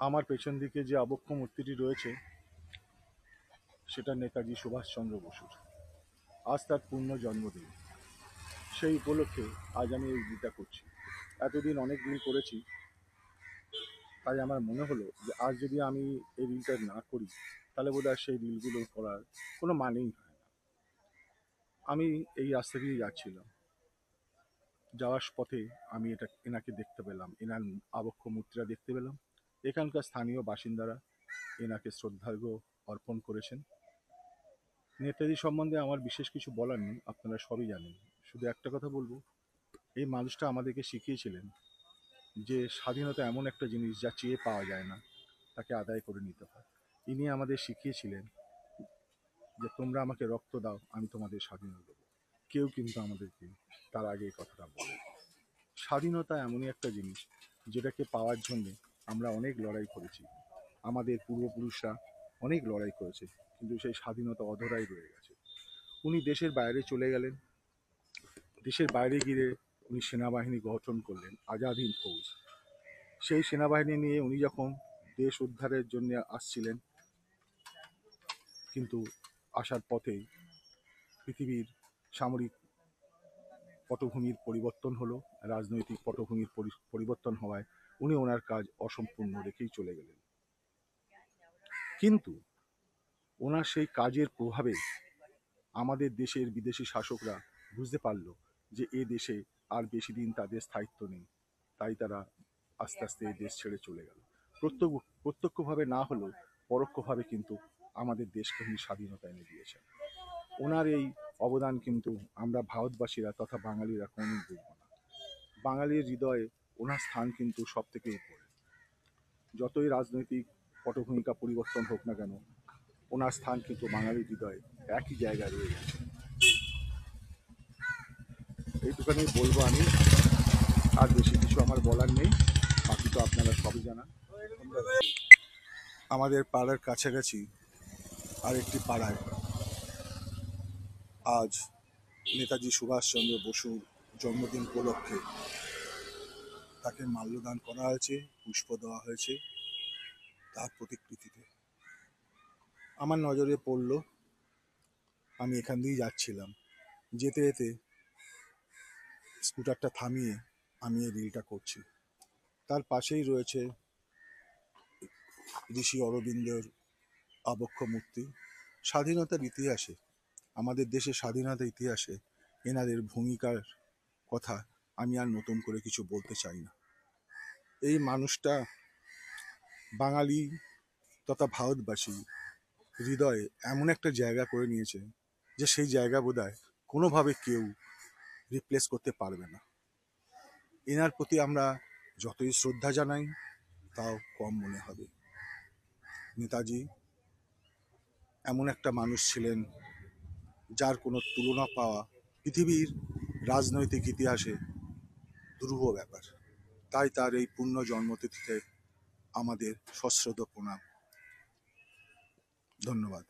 আমার পেছন দিকে যে আবক্ষ মূর্তিটি রয়েছে সেটা নেতাজি সুভাষচন্দ্র বসুর। আজ তার পূর্ণ জন্মদিন। সেই উপলক্ষে আজ আমি এই রিলটা করছি। এতদিন অনেক দিন করেছি, তাই আমার মনে হলো যে আজ যদি আমি এই রিলটা না করি তাহলে বোধহয় সেই রিলগুলো করার কোনো মানেই হয় না। আমি এই রাস্তা দিয়ে যাচ্ছিলাম, যাওয়ার পথে আমি এনাকে দেখতে পেলাম, এনার আবক্ষ মূর্তিটা দেখতে পেলাম। এখানকার স্থানীয় বাসিন্দারা এনাকে শ্রদ্ধার্ঘ্য অর্পণ করেছেন। নেতাজি সম্বন্ধে আমার বিশেষ কিছু বলার নেই, আপনারা সবই জানেন। শুধু একটা কথা বলবো, এই মানুষটা আমাদেরকে শিখিয়েছিলেন যে স্বাধীনতা এমন একটা জিনিস যা চেয়ে পাওয়া যায় না, তাকে আদায় করে নিতে হয়। ইনি আমাদের শিখিয়েছিলেন যে তোমরা আমাকে রক্ত দাও, আমি তোমাদের স্বাধীনতা দেবো। কেউ কিন্তু আমাদেরকে তার আগে এই কথাটা বলে। স্বাধীনতা এমনই একটা জিনিস যেটাকে পাওয়ার জন্যে আমরা অনেক লড়াই করেছি। আমাদের পূর্বপুরুষরা অনেক লড়াই করেছে, কিন্তু সেই স্বাধীনতা অধরাই রয়ে গেছে। উনি দেশের বাইরে চলে গেলেন, দেশের বাইরে গিয়ে উনি সেনাবাহিনী গঠন করলেন, আজাদ হিন্দ ফৌজ। সেই সেনাবাহিনী নিয়ে উনি যখন দেশ উদ্ধারের জন্য আসছিলেন, কিন্তু আসার পথেই পৃথিবীর সামরিক পটভূমির পরিবর্তন হলো, রাজনৈতিক পটভূমির পরিবর্তন হওয়ায় উনি ওনার কাজ অসম্পূর্ণ রেখেই চলে গেলেন। কিন্তু ওনার সেই কাজের প্রভাবে আমাদের দেশের বিদেশি শাসকরা বুঝতে পারল যে এ দেশে আর বেশি দিন তাদের স্থায়িত্ব নেই, তাই তারা আস্তে আস্তে এই দেশ ছেড়ে চলে গেল। প্রত্যক্ষভাবে না হলেও পরোক্ষভাবে কিন্তু আমাদের দেশকে উনি স্বাধীনতা এনে দিয়েছেন। ওনার এই অবদান কিন্তু আমরা ভারতবাসীরা তথা বাঙালিরা কোনোদিন ভুলব না। বাঙালির হৃদয়ে ওনার স্থান কিন্তু সব থেকে উপরে। যতই রাজনৈতিক পটভূমিকা পরিবর্তন হোক না কেন, ওনার স্থান কিন্তু বাঙালির হৃদয়ে একই জায়গায় রয়ে গেছে। এইটুখানি বলবো আমি, আর বেশি কিছু আমার বলার নেই, বাকি তো আপনারা সবই জানান। আমাদের পাড়ার কাছাকাছি আরেকটি পাড়ায় আজ নেতাজি সুভাষচন্দ্র বসুর জন্মদিন উপলক্ষে তাকে মাল্যদান করা হয়েছে, পুষ্প দেওয়া হয়েছে তার প্রতিকৃতিতে। আমার নজরে পড়ল, আমি এখান দিয়েই যাচ্ছিলাম, যেতে যেতে স্কুটারটা থামিয়ে আমি এই রিলটা করছি। তার পাশেই রয়েছে ঋষি অরবিন্দের আবক্ষ মূর্তি। স্বাধীনতার ইতিহাসে, আমাদের দেশের স্বাধীনতার ইতিহাসে এনাদের ভূমিকার কথা আমি আর নতুন করে কিছু বলতে চাই না। এই মানুষটা বাঙালি তথা ভারতবাসী হৃদয়ে এমন একটা জায়গা করে নিয়েছে যে সেই জায়গা বোধহয় কোনোভাবে কেউ রিপ্লেস করতে পারবে না। এনার প্রতি আমরা যতই শ্রদ্ধা জানাই তাও কম মনে হবে। নেতাজি এমন একটা মানুষ ছিলেন যার কোনো তুলনা পাওয়া পৃথিবীর রাজনৈতিক ইতিহাসে দুরূহ ব্যাপার। তাই তার এই পূর্ণ জন্মতিথিতে আমাদের সশ্রদ্ধ প্রণাম। ধন্যবাদ।